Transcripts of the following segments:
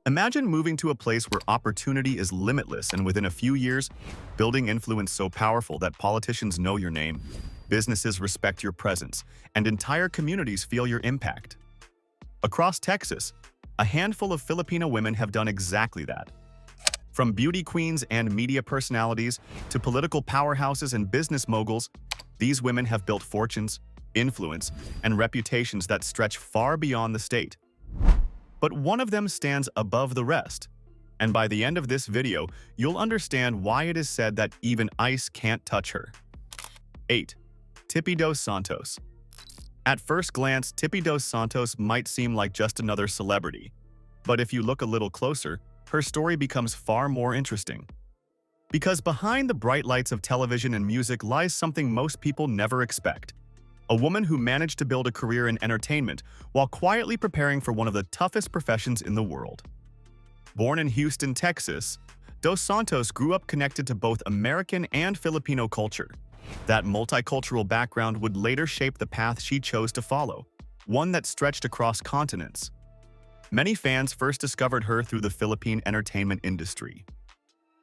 Imagine moving to a place where opportunity is limitless and within a few years, building influence so powerful that politicians know your name, businesses respect your presence, and entire communities feel your impact. Across Texas, a handful of Filipino women have done exactly that. From beauty queens and media personalities to political powerhouses and business moguls, these women have built fortunes, influence, and reputations that stretch far beyond the state. But one of them stands above the rest. And by the end of this video, you'll understand why it is said that even ice can't touch her. 8. Tippi Dos Santos. At first glance, Tippi Dos Santos might seem like just another celebrity. But if you look a little closer, her story becomes far more interesting. Because behind the bright lights of television and music lies something most people never expect. A woman who managed to build a career in entertainment while quietly preparing for one of the toughest professions in the world. Born in Houston, Texas, Dos Santos grew up connected to both American and Filipino culture. That multicultural background would later shape the path she chose to follow, one that stretched across continents. Many fans first discovered her through the Philippine entertainment industry.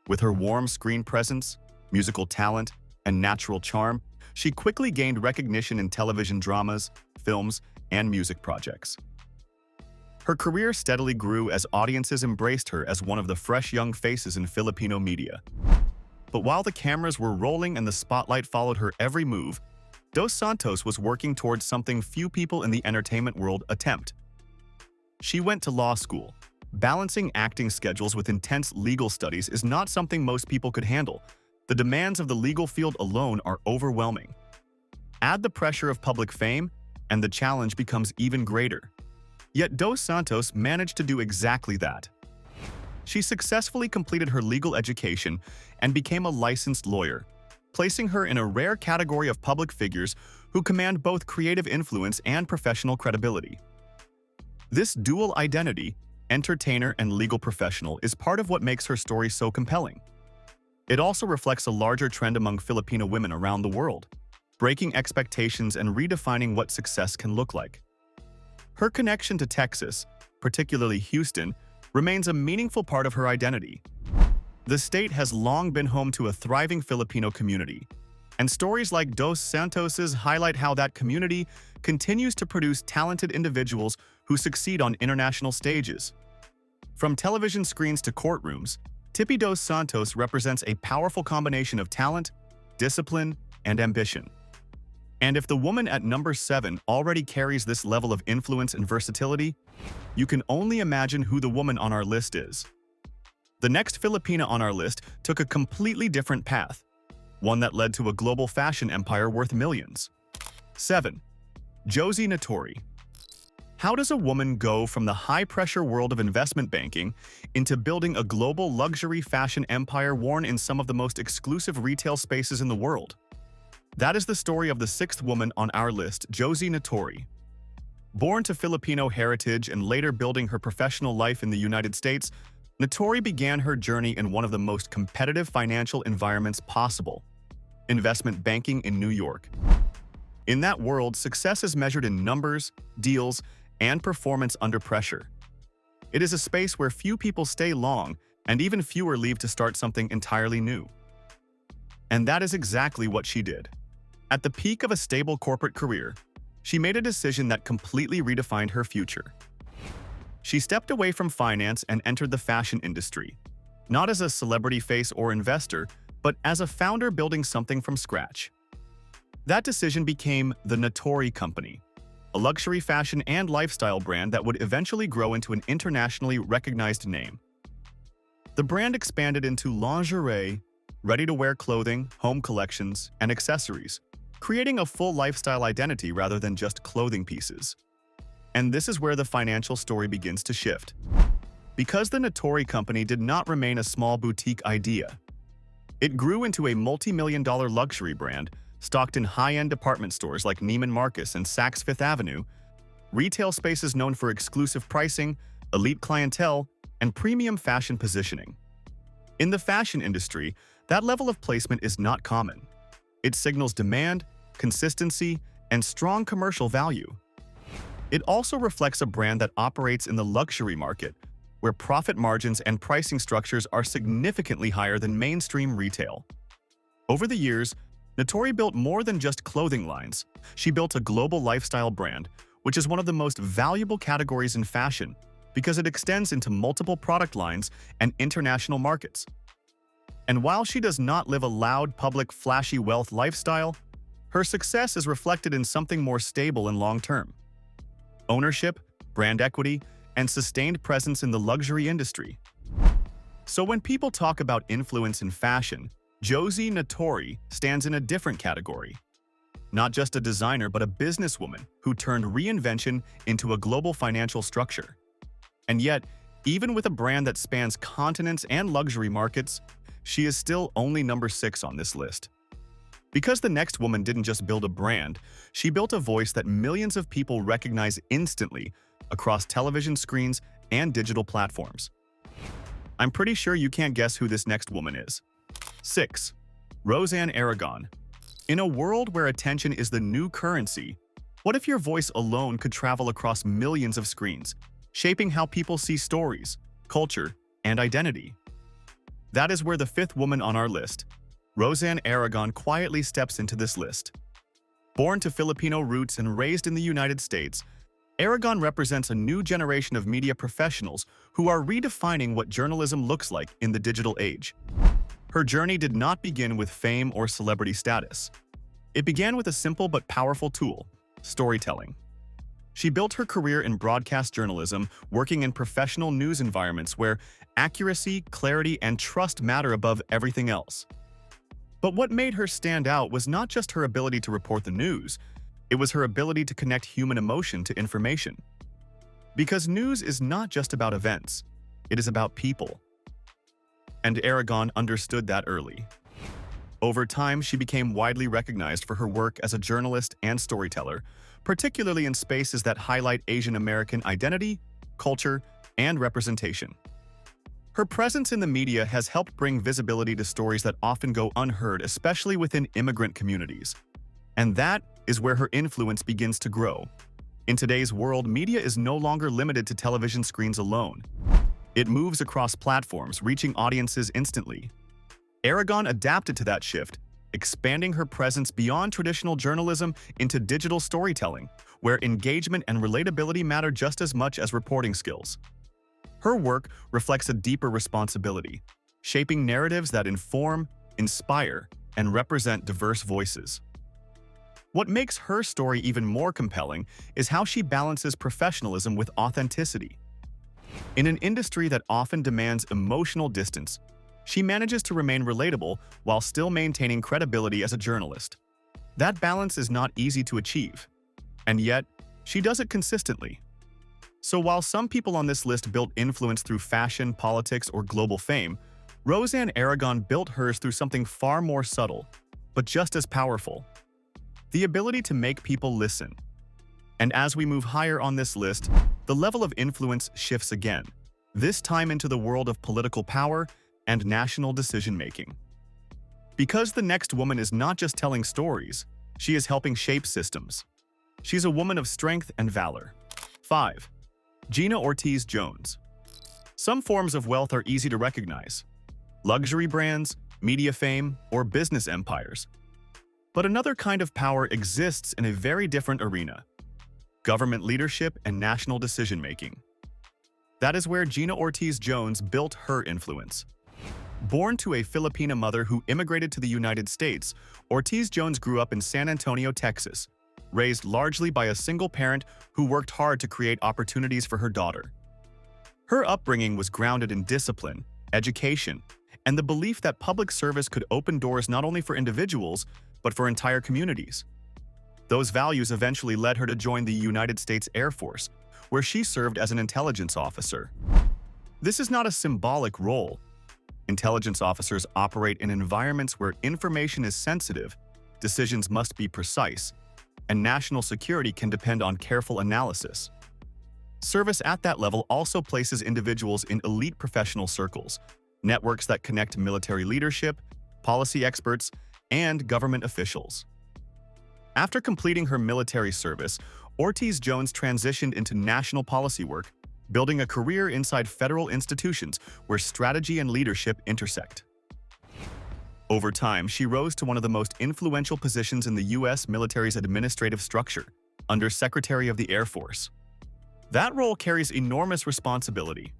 With her warm screen presence, musical talent, and natural charm, she quickly gained recognition in television dramas, films, and music projects. Her career steadily grew as audiences embraced her as one of the fresh young faces in Filipino media. But while the cameras were rolling and the spotlight followed her every move, Dos Santos was working towards something few people in the entertainment world attempt. She went to law school. Balancing acting schedules with intense legal studies is not something most people could handle. The demands of the legal field alone are overwhelming. Add the pressure of public fame, and the challenge becomes even greater. Yet Dos Santos managed to do exactly that. She successfully completed her legal education and became a licensed lawyer, placing her in a rare category of public figures who command both creative influence and professional credibility. This dual identity, entertainer and legal professional, is part of what makes her story so compelling. It also reflects a larger trend among Filipino women around the world, breaking expectations and redefining what success can look like. Her connection to Texas, particularly Houston, remains a meaningful part of her identity. The state has long been home to a thriving Filipino community, and stories like Dos Santos's highlight how that community continues to produce talented individuals who succeed on international stages. From television screens to courtrooms, Tippi Dos Santos represents a powerful combination of talent, discipline, and ambition. And if the woman at number 7 already carries this level of influence and versatility, you can only imagine who the woman on our list is. The next Filipina on our list took a completely different path, one that led to a global fashion empire worth millions. 7. Josie Natori. How does a woman go from the high-pressure world of investment banking into building a global luxury fashion empire worn in some of the most exclusive retail spaces in the world? That is the story of the 6th woman on our list, Josie Natori. Born to Filipino heritage and later building her professional life in the United States, Natori began her journey in one of the most competitive financial environments possible: investment banking in New York. In that world, success is measured in numbers, deals, and performance under pressure. It is a space where few people stay long, and even fewer leave to start something entirely new. And that is exactly what she did. At the peak of a stable corporate career, she made a decision that completely redefined her future. She stepped away from finance and entered the fashion industry, not as a celebrity face or investor, but as a founder building something from scratch. That decision became the Natori Company, a luxury fashion and lifestyle brand that would eventually grow into an internationally recognized name. The brand expanded into lingerie, ready-to-wear clothing, home collections, and accessories, creating a full lifestyle identity rather than just clothing pieces. And this is where the financial story begins to shift. Because the Natori Company did not remain a small boutique idea. It grew into a multi-million-dollar luxury brand, stocked in high-end department stores like Neiman Marcus and Saks Fifth Avenue, retail spaces known for exclusive pricing, elite clientele, and premium fashion positioning. In the fashion industry, that level of placement is not common. It signals demand, consistency, and strong commercial value. It also reflects a brand that operates in the luxury market, where profit margins and pricing structures are significantly higher than mainstream retail. Over the years, Natori built more than just clothing lines. She built a global lifestyle brand, which is one of the most valuable categories in fashion because it extends into multiple product lines and international markets. And while she does not live a loud, public, flashy wealth lifestyle, her success is reflected in something more stable and long-term: ownership, brand equity, and sustained presence in the luxury industry. So when people talk about influence in fashion, Josie Natori stands in a different category. Not just a designer, but a businesswoman who turned reinvention into a global financial structure. And yet, even with a brand that spans continents and luxury markets, she is still only number 6 on this list. Because the next woman didn't just build a brand, she built a voice that millions of people recognize instantly across television screens and digital platforms. I'm pretty sure you can't guess who this next woman is. 6. Roseanne Aragon. In a world where attention is the new currency, what if your voice alone could travel across millions of screens, shaping how people see stories, culture, and identity? That is where the 5th woman on our list, Roseanne Aragon, quietly steps into this list. Born to Filipino roots and raised in the United States, Aragon represents a new generation of media professionals who are redefining what journalism looks like in the digital age. Her journey did not begin with fame or celebrity status. It began with a simple but powerful tool: storytelling. She built her career in broadcast journalism, working in professional news environments where accuracy, clarity, and trust matter above everything else. But what made her stand out was not just her ability to report the news, it was her ability to connect human emotion to information. Because news is not just about events, it is about people. And Aragon understood that early. Over time, she became widely recognized for her work as a journalist and storyteller, particularly in spaces that highlight Asian American identity, culture, and representation. Her presence in the media has helped bring visibility to stories that often go unheard, especially within immigrant communities. And that is where her influence begins to grow. In today's world, media is no longer limited to television screens alone. It moves across platforms, reaching audiences instantly. Aragon adapted to that shift, expanding her presence beyond traditional journalism into digital storytelling, where engagement and relatability matter just as much as reporting skills. Her work reflects a deeper responsibility, shaping narratives that inform, inspire, and represent diverse voices. What makes her story even more compelling is how she balances professionalism with authenticity. In an industry that often demands emotional distance, she manages to remain relatable while still maintaining credibility as a journalist. That balance is not easy to achieve, and yet, she does it consistently. So while some people on this list built influence through fashion, politics, or global fame, Roseanne Aragon built hers through something far more subtle, but just as powerful: the ability to make people listen. And as we move higher on this list, the level of influence shifts again, this time into the world of political power and national decision-making. Because the next woman is not just telling stories, she is helping shape systems. She's a woman of strength and valor. 5. Gina Ortiz Jones. Some forms of wealth are easy to recognize: luxury brands, media fame, or business empires. But another kind of power exists in a very different arena: government leadership and national decision-making. That is where Gina Ortiz Jones built her influence. Born to a Filipina mother who immigrated to the United States, Ortiz Jones grew up in San Antonio, Texas, raised largely by a single parent who worked hard to create opportunities for her daughter. Her upbringing was grounded in discipline, education, and the belief that public service could open doors not only for individuals, but for entire communities. Those values eventually led her to join the United States Air Force, where she served as an intelligence officer. This is not a symbolic role. Intelligence officers operate in environments where information is sensitive, decisions must be precise, and national security can depend on careful analysis. Service at that level also places individuals in elite professional circles, networks that connect military leadership, policy experts, and government officials. After completing her military service, Ortiz Jones transitioned into national policy work, building a career inside federal institutions where strategy and leadership intersect. Over time, she rose to one of the most influential positions in the U.S. military's administrative structure, Under Secretary of the Air Force. That role carries enormous responsibility.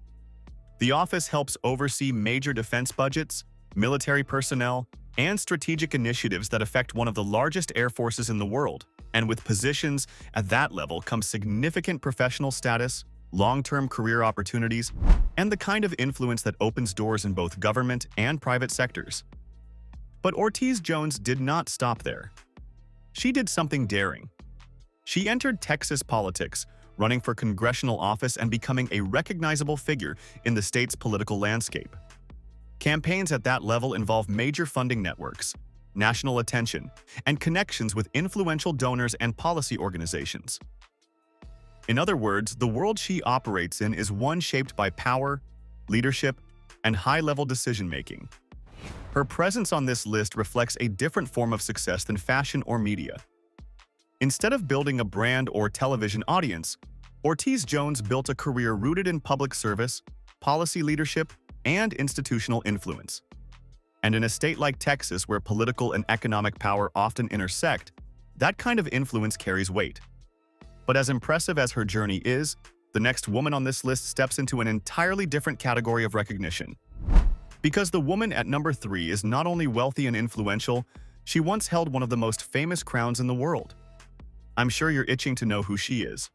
The office helps oversee major defense budgets, military personnel, and strategic initiatives that affect one of the largest air forces in the world. And with positions at that level comes significant professional status, long-term career opportunities, and the kind of influence that opens doors in both government and private sectors. But Ortiz Jones did not stop there. She did something daring. She entered Texas politics, running for congressional office and becoming a recognizable figure in the state's political landscape. Campaigns at that level involve major funding networks, national attention, and connections with influential donors and policy organizations. In other words, the world she operates in is one shaped by power, leadership, and high-level decision-making. Her presence on this list reflects a different form of success than fashion or media. Instead of building a brand or television audience, Ortiz Jones built a career rooted in public service, policy leadership, and institutional influence. And in a state like Texas, where political and economic power often intersect, that kind of influence carries weight. But as impressive as her journey is, the next woman on this list steps into an entirely different category of recognition. Because the woman at number 3 is not only wealthy and influential, she once held one of the most famous crowns in the world. I'm sure you're itching to know who she is.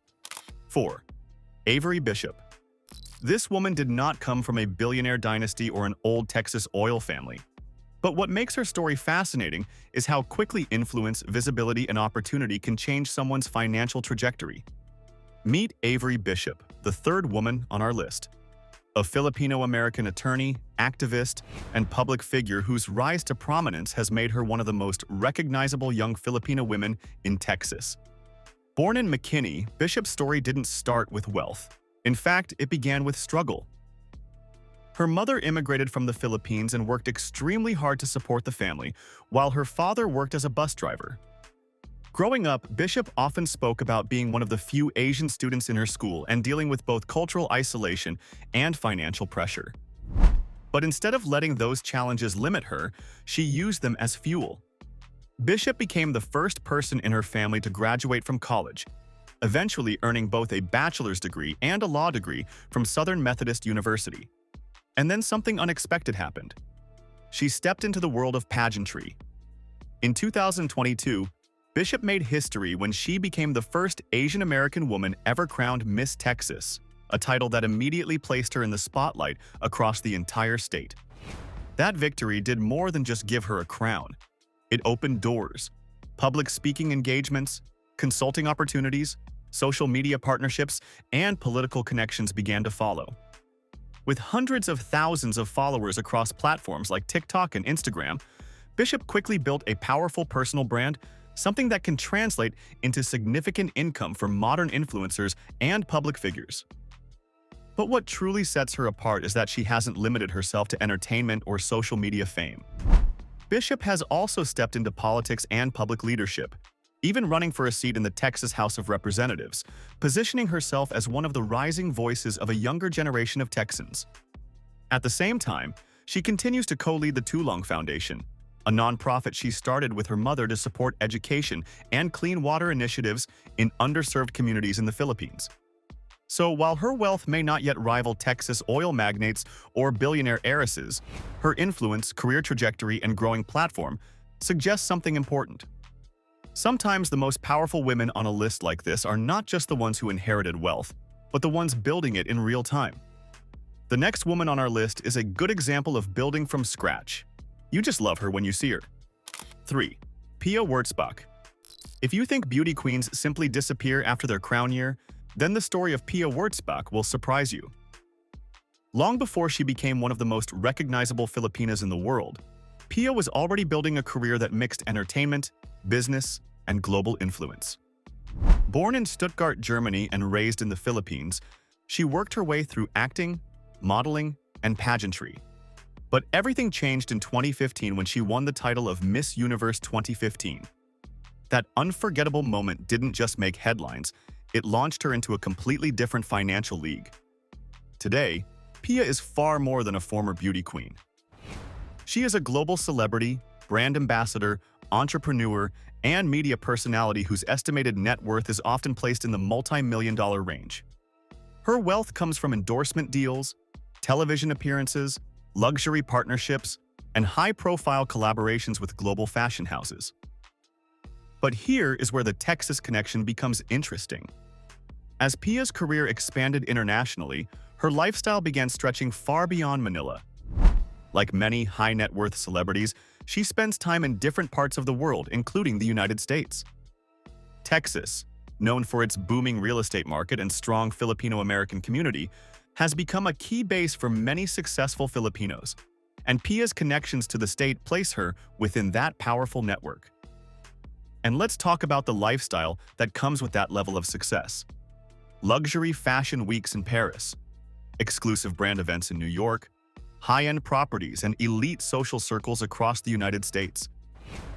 4. Avery Bishop. This woman did not come from a billionaire dynasty or an old Texas oil family. But what makes her story fascinating is how quickly influence, visibility, and opportunity can change someone's financial trajectory. Meet Avery Bishop, the third woman on our list. A Filipino-American attorney, activist, and public figure whose rise to prominence has made her one of the most recognizable young Filipino women in Texas. Born in McKinney, Bishop's story didn't start with wealth. In fact, it began with struggle. Her mother immigrated from the Philippines and worked extremely hard to support the family, while her father worked as a bus driver. Growing up, Bishop often spoke about being one of the few Asian students in her school and dealing with both cultural isolation and financial pressure. But instead of letting those challenges limit her, she used them as fuel. Bishop became the first person in her family to graduate from college, eventually earning both a bachelor's degree and a law degree from Southern Methodist University. And then something unexpected happened. She stepped into the world of pageantry. In 2022, Bishop made history when she became the first Asian American woman ever crowned Miss Texas, a title that immediately placed her in the spotlight across the entire state. That victory did more than just give her a crown. It opened doors. Public speaking engagements, consulting opportunities, social media partnerships, and political connections began to follow. With hundreds of thousands of followers across platforms like TikTok and Instagram, Bishop quickly built a powerful personal brand, something that can translate into significant income for modern influencers and public figures. But what truly sets her apart is that she hasn't limited herself to entertainment or social media fame. Bishop has also stepped into politics and public leadership, even running for a seat in the Texas House of Representatives, positioning herself as one of the rising voices of a younger generation of Texans. At the same time, she continues to co-lead the Tulong Foundation, a nonprofit she started with her mother to support education and clean water initiatives in underserved communities in the Philippines. So while her wealth may not yet rival Texas oil magnates or billionaire heiresses, her influence, career trajectory, and growing platform suggest something important. Sometimes the most powerful women on a list like this are not just the ones who inherited wealth, but the ones building it in real time. The next woman on our list is a good example of building from scratch. You just love her when you see her. 3. Pia Wurtzbach. If you think beauty queens simply disappear after their crown year, then the story of Pia Wurtzbach will surprise you. Long before she became one of the most recognizable Filipinas in the world, Pia was already building a career that mixed entertainment, business, and global influence. Born in Stuttgart, Germany, and raised in the Philippines, she worked her way through acting, modeling, and pageantry. But everything changed in 2015 when she won the title of Miss Universe 2015. That unforgettable moment didn't just make headlines, it launched her into a completely different financial league. Today, Pia is far more than a former beauty queen. She is a global celebrity, brand ambassador, entrepreneur, and media personality whose estimated net worth is often placed in the multi-million-dollar range. Her wealth comes from endorsement deals, television appearances, luxury partnerships, and high-profile collaborations with global fashion houses. But here is where the Texas connection becomes interesting. As Pia's career expanded internationally, her lifestyle began stretching far beyond Manila. Like many high-net-worth celebrities, she spends time in different parts of the world, including the United States. Texas, known for its booming real estate market and strong Filipino-American community, has become a key base for many successful Filipinos, and Pia's connections to the state place her within that powerful network. And let's talk about the lifestyle that comes with that level of success. Luxury fashion weeks in Paris, exclusive brand events in New York, high-end properties, and elite social circles across the United States.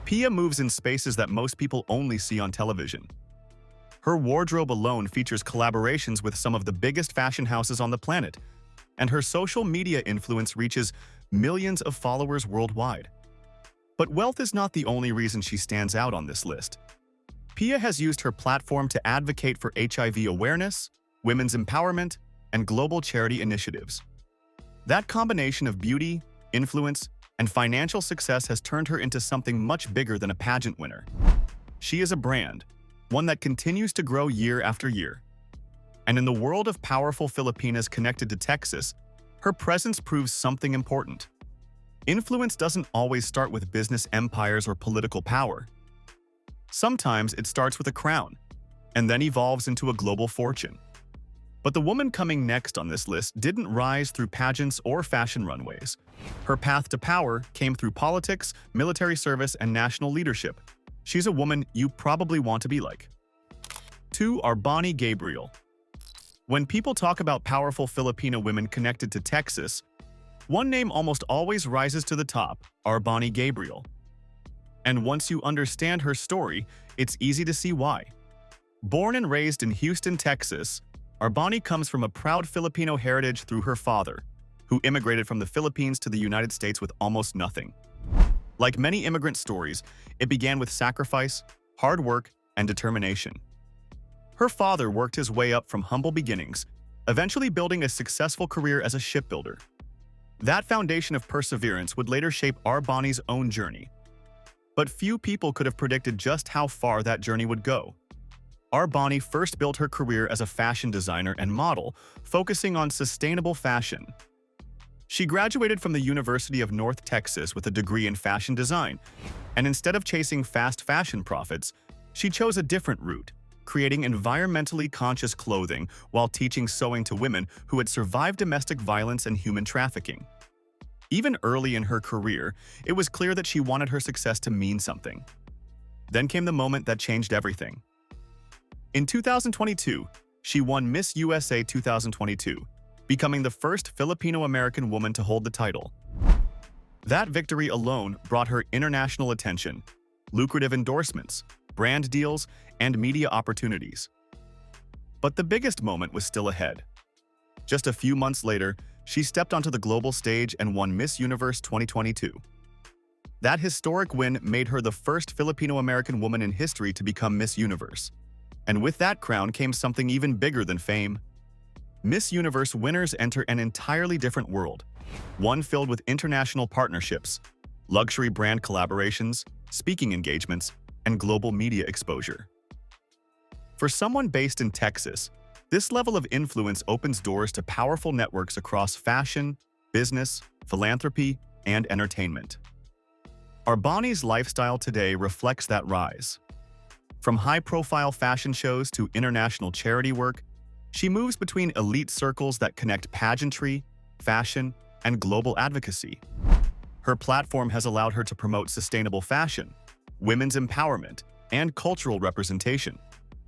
Pia moves in spaces that most people only see on television. Her wardrobe alone features collaborations with some of the biggest fashion houses on the planet, and her social media influence reaches millions of followers worldwide. But wealth is not the only reason she stands out on this list. Pia has used her platform to advocate for HIV awareness, women's empowerment, and global charity initiatives. That combination of beauty, influence, and financial success has turned her into something much bigger than a pageant winner. She is a brand, one that continues to grow year after year. And in the world of powerful Filipinas connected to Texas, her presence proves something important. Influence doesn't always start with business empires or political power. Sometimes it starts with a crown, and then evolves into a global fortune. But the woman coming next on this list didn't rise through pageants or fashion runways. Her path to power came through politics, military service, and national leadership. She's a woman you probably want to be like. 2. R'Bonney Gabriel. When people talk about powerful Filipino women connected to Texas, one name almost always rises to the top: R'Bonney Gabriel. And once you understand her story, it's easy to see why. Born and raised in Houston, Texas, R'Bonney comes from a proud Filipino heritage through her father, who immigrated from the Philippines to the United States with almost nothing. Like many immigrant stories, it began with sacrifice, hard work, and determination. Her father worked his way up from humble beginnings, eventually building a successful career as a shipbuilder. That foundation of perseverance would later shape R'Bonney's own journey. But few people could have predicted just how far that journey would go. R'Bonney first built her career as a fashion designer and model, focusing on sustainable fashion. She graduated from the University of North Texas with a degree in fashion design, and instead of chasing fast fashion profits, she chose a different route, creating environmentally conscious clothing while teaching sewing to women who had survived domestic violence and human trafficking. Even early in her career, it was clear that she wanted her success to mean something. Then came the moment that changed everything. In 2022, she won Miss USA 2022, becoming the first Filipino-American woman to hold the title. That victory alone brought her international attention, lucrative endorsements, brand deals, and media opportunities. But the biggest moment was still ahead. Just a few months later, she stepped onto the global stage and won Miss Universe 2022. That historic win made her the first Filipino-American woman in history to become Miss Universe. And with that crown came something even bigger than fame. Miss Universe winners enter an entirely different world, one filled with international partnerships, luxury brand collaborations, speaking engagements, and global media exposure. For someone based in Texas, this level of influence opens doors to powerful networks across fashion, business, philanthropy, and entertainment. R'Bonney's lifestyle today reflects that rise. From high-profile fashion shows to international charity work, she moves between elite circles that connect pageantry, fashion, and global advocacy. Her platform has allowed her to promote sustainable fashion, women's empowerment, and cultural representation,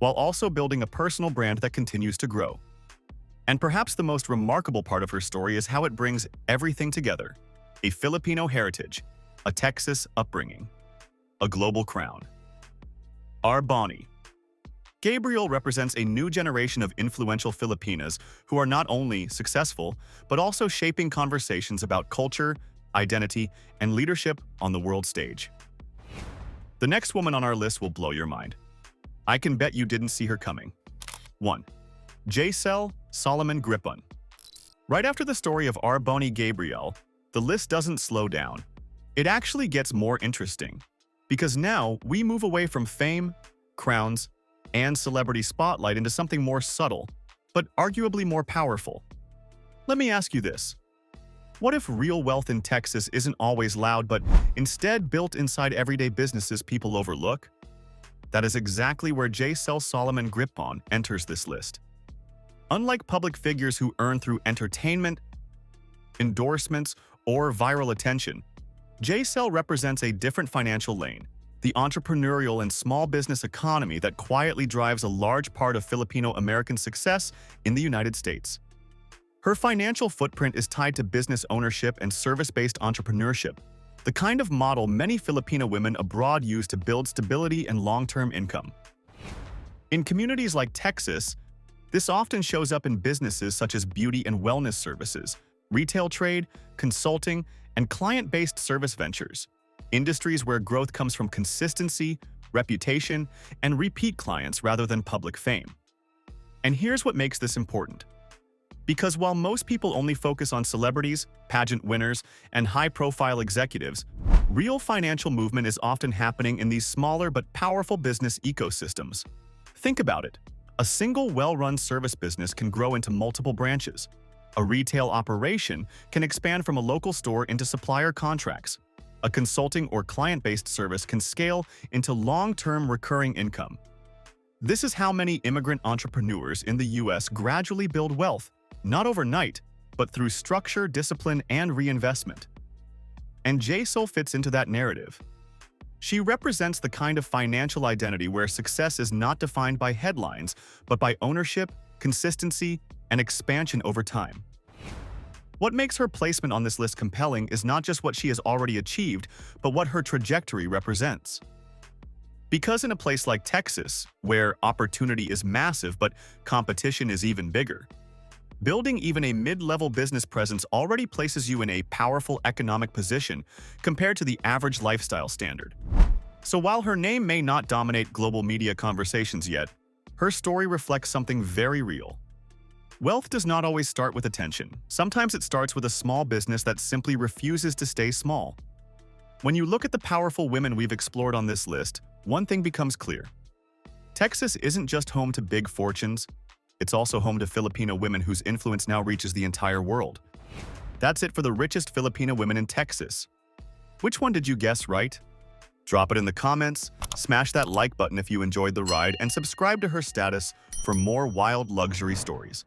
while also building a personal brand that continues to grow. And perhaps the most remarkable part of her story is how it brings everything together: a Filipino heritage, a Texas upbringing, a global crown. R'Bonney. Gabriel represents a new generation of influential Filipinas who are not only successful, but also shaping conversations about culture, identity, and leadership on the world stage. The next woman on our list will blow your mind. I can bet you didn't see her coming. 1. Jaycel Soliman Gripon. Right after the story of R'Bonney Gabriel, the list doesn't slow down. It actually gets more interesting, because now we move away from fame, crowns, and celebrity spotlight into something more subtle, but arguably more powerful. Let me ask you this. What if real wealth in Texas isn't always loud, but instead built inside everyday businesses people overlook? That is exactly where Jaycel Soliman Gripon enters this list. Unlike public figures who earn through entertainment, endorsements, or viral attention, Jaycel represents a different financial lane, the entrepreneurial and small business economy that quietly drives a large part of Filipino-American success in the United States. Her financial footprint is tied to business ownership and service-based entrepreneurship, the kind of model many Filipino women abroad use to build stability and long-term income. In communities like Texas, this often shows up in businesses such as beauty and wellness services, retail trade, consulting, and client-based service ventures, industries where growth comes from consistency, reputation, and repeat clients rather than public fame. And here's what makes this important. Because while most people only focus on celebrities, pageant winners, and high-profile executives, real financial movement is often happening in these smaller but powerful business ecosystems. Think about it. A single well-run service business can grow into multiple branches. A retail operation can expand from a local store into supplier contracts. A consulting or client-based service can scale into long-term recurring income. This is how many immigrant entrepreneurs in the U.S. gradually build wealth, not overnight, but through structure, discipline, and reinvestment. And Jaycel fits into that narrative. She represents the kind of financial identity where success is not defined by headlines, but by ownership, consistency, and expansion over time. What makes her placement on this list compelling is not just what she has already achieved, but what her trajectory represents. Because in a place like Texas, where opportunity is massive but competition is even bigger, building even a mid-level business presence already places you in a powerful economic position compared to the average lifestyle standard. So while her name may not dominate global media conversations yet, her story reflects something very real. Wealth does not always start with attention. Sometimes it starts with a small business that simply refuses to stay small. When you look at the powerful women we've explored on this list, one thing becomes clear. Texas isn't just home to big fortunes, it's also home to Filipino women whose influence now reaches the entire world. That's it for the richest Filipino women in Texas. Which one did you guess right? Drop it in the comments, smash that like button if you enjoyed the ride, and subscribe to her status for more wild luxury stories.